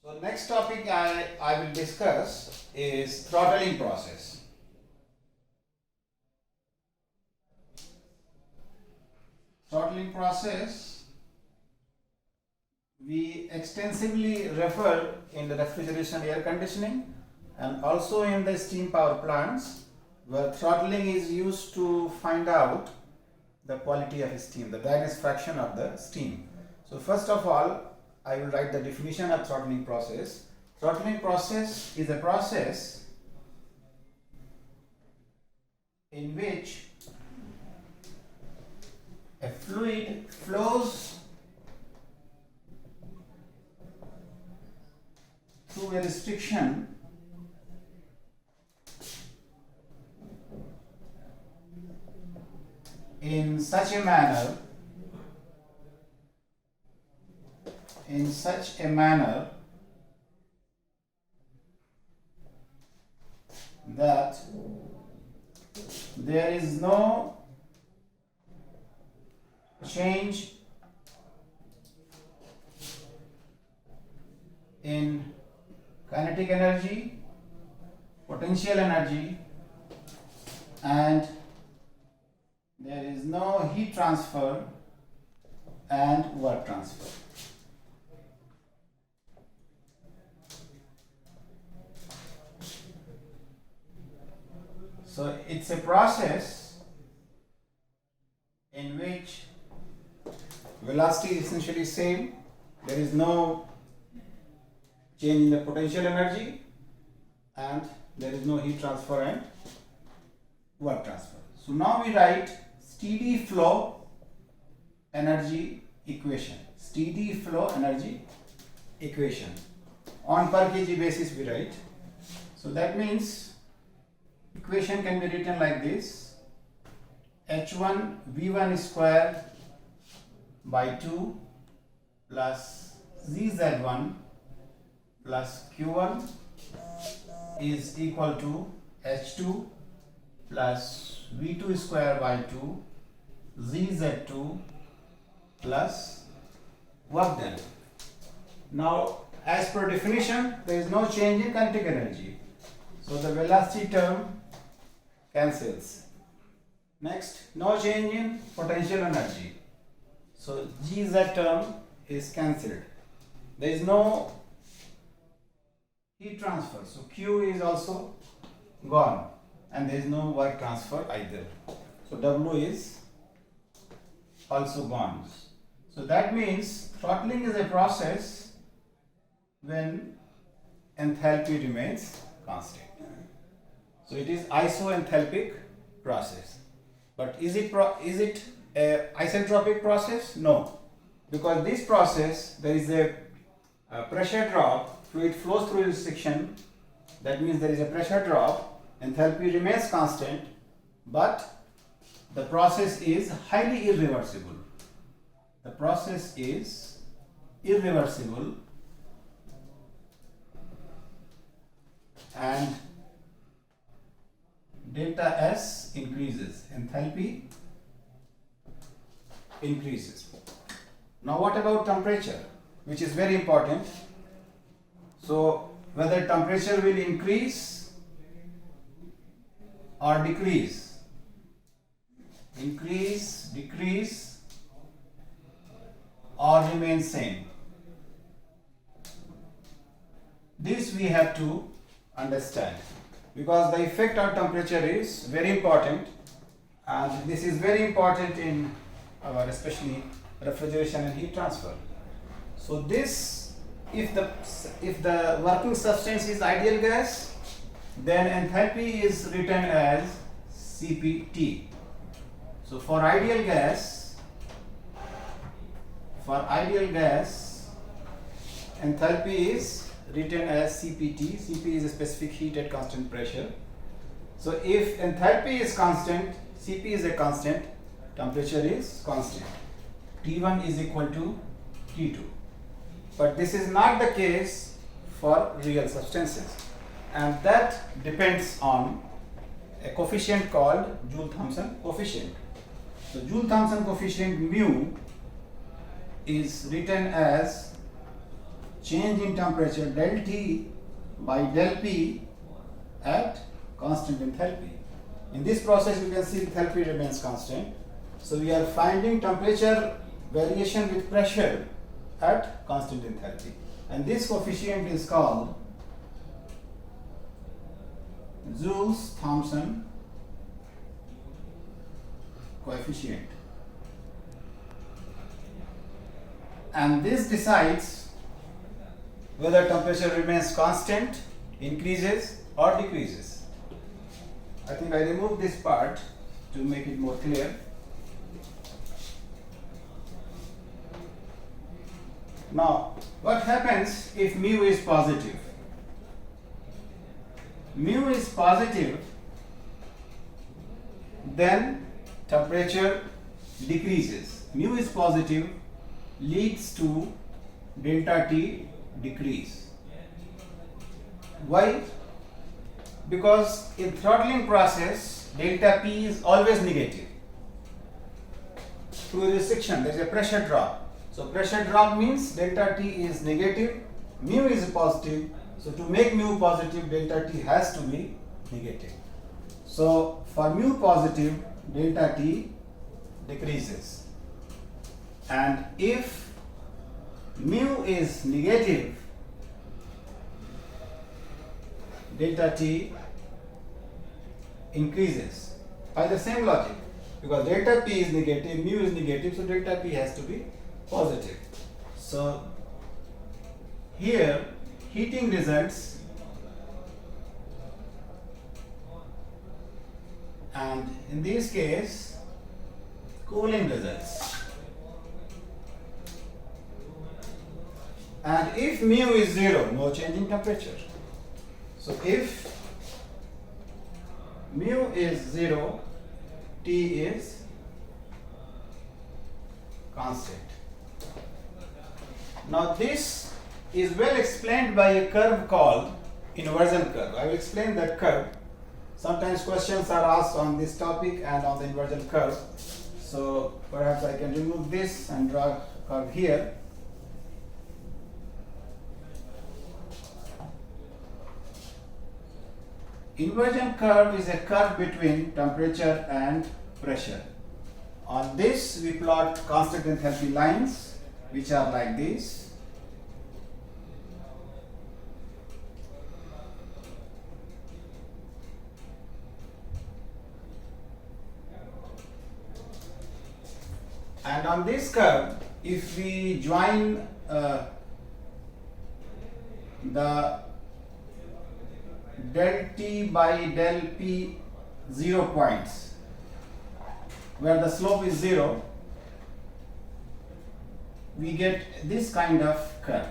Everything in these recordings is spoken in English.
So next topic I will discuss is throttling process. Throttling process we extensively refer in the refrigeration air conditioning and also in the steam power plants where throttling is used to find out the quality of steam, the dryness fraction of the steam. So first of all, I will write the definition of throttling process. Throttling process is a process in which a fluid flows through a restriction in such a manner that there is no change in kinetic energy, potential energy, and there is no heat transfer and work transfer. So it's a process in which velocity is essentially same, there is no change in the potential energy, and there is no heat transfer and work transfer. So now we write steady flow energy equation. Steady flow energy equation. On per kg basis we write. So that means equation can be written like this: H1 V1 square by 2 plus ZZ1 plus Q1 is equal to H2 plus V2 square by 2 ZZ2 plus work done. Now, as per definition, there is no change in kinetic energy. So the velocity term cancels. Next, no change in potential energy. So GZ term is cancelled. There is no heat transfer. So Q is also gone. And there is no work transfer either. So W is also gone. So that means throttling is a process when enthalpy remains constant. So it is isoenthalpic process. But is it a isentropic process? No, because this process there is a pressure drop. Fluid flows through this section. That means there is a pressure drop. Enthalpy remains constant, but the process is highly irreversible. The process is irreversible and delta S increases, enthalpy increases. Now what about temperature, which is very important? So whether temperature will increase or decrease, decrease or remain same, this we have to understand, because the effect on temperature is very important, and this is very important in our especially refrigeration and heat transfer. So this, if the working substance is ideal gas, then enthalpy is written as CPT. So for ideal gas, enthalpy is written as CPT. CP is a specific heat at constant pressure. So if enthalpy is constant, CP is a constant, temperature is constant. T1 is equal to T2. But this is not the case for real substances, and that depends on a coefficient called Joule-Thomson coefficient. So Joule-Thomson coefficient mu is written as change in temperature del T by del P at constant enthalpy. In this process, you can see enthalpy remains constant. So we are finding temperature variation with pressure at constant enthalpy. And this coefficient is called Joule-Thomson coefficient. And this decides whether temperature remains constant, increases or decreases. I think I removed this part to make it more clear. Now, what happens if mu is positive? Mu is positive, then temperature decreases. Mu is positive leads to delta T decrease. Why? Because in throttling process, delta P is always negative. Through restriction, there is a pressure drop. So pressure drop means delta T is negative, mu is positive. So to make mu positive, delta T has to be negative. So for mu positive, delta T decreases. And if mu is negative, delta T increases by the same logic, because delta P is negative, mu is negative, so delta P has to be positive. So here heating results, and in this case cooling results. And if mu is 0, no change in temperature. So if mu is 0, T is constant. Now this is well explained by a curve called inversion curve. I will explain that curve. Sometimes questions are asked on this topic and on the inversion curve. So perhaps I can remove this and draw a curve here. Inversion curve is a curve between temperature and pressure. On this we plot constant enthalpy lines, which are like this. And on this curve, if we join the del T by del P 0 points, where the slope is 0, we get this kind of curve.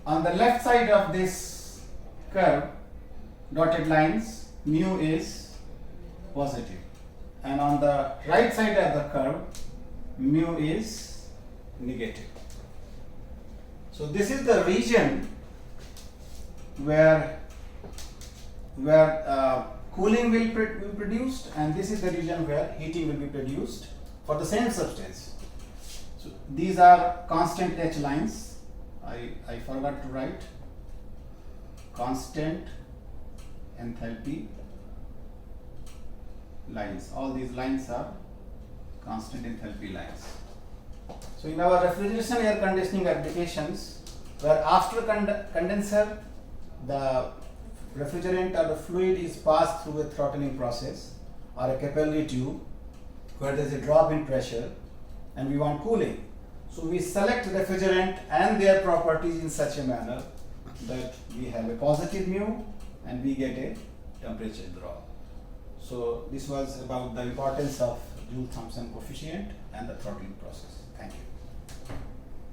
On the left side of this curve, dotted lines, mu is positive, and on the right side of the curve, mu is negative. So this is the region where cooling will be produced, and this is the region where heating will be produced for the same substance. So these are constant H lines. I forgot to write constant enthalpy lines. All these lines are constant enthalpy lines. So in our refrigeration air conditioning applications, where after condenser the refrigerant or the fluid is passed through a throttling process or a capillary tube where there is a drop in pressure and we want cooling. So we select refrigerant and their properties in such a manner that we have a positive mu and we get a temperature drop. So this was about the importance of Joule-Thomson coefficient and the throttling process. Thank you.